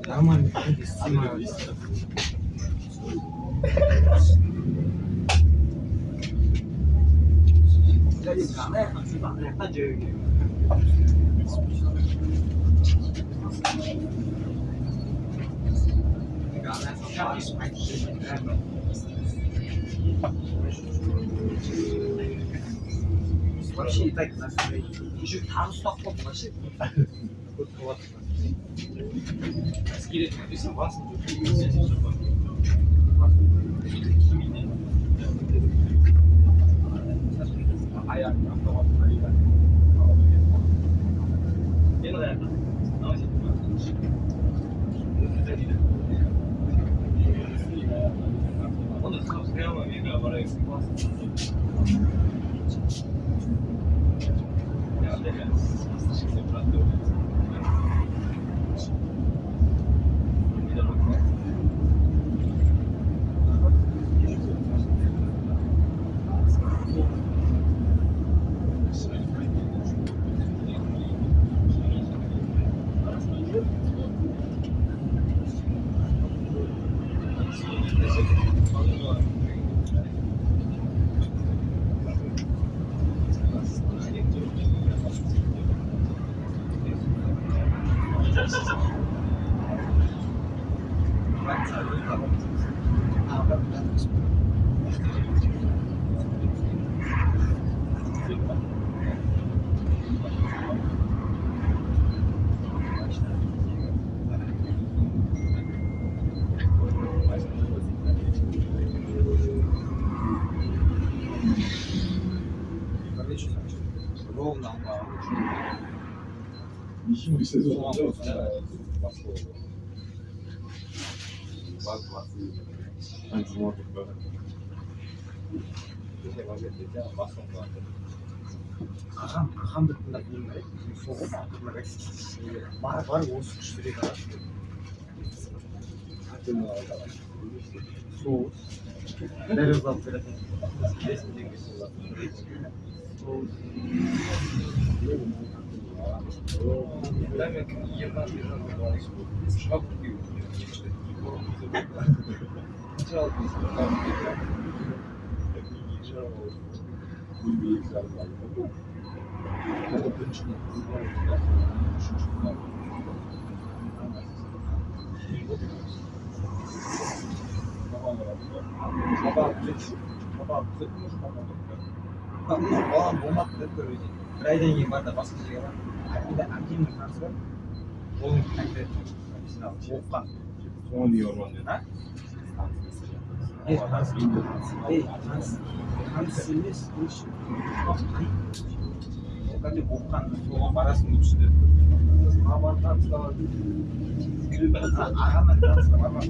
Нормально, снимаю. Вообще и так настроение. Еще там стоп вообще. Вот. Скелет написан басын. Аяқ автомат. Ровно Ничего сезон. Ағамды тыңдап білмейді. Бар осы күштірек ағаш. Соғыз. Дәрі ұзап беретін. Балам болмады деп көреді. Бір айдан кейін барда басқа жерге бар. Енді әкемнің танысы бар. Оның конкретно оққан. Соны не орман деді. Таныс емес. Кәдімгі оққан. Соған барасың деп түсінді. Маман танысқа бар. Ағамның танысқа бармақ.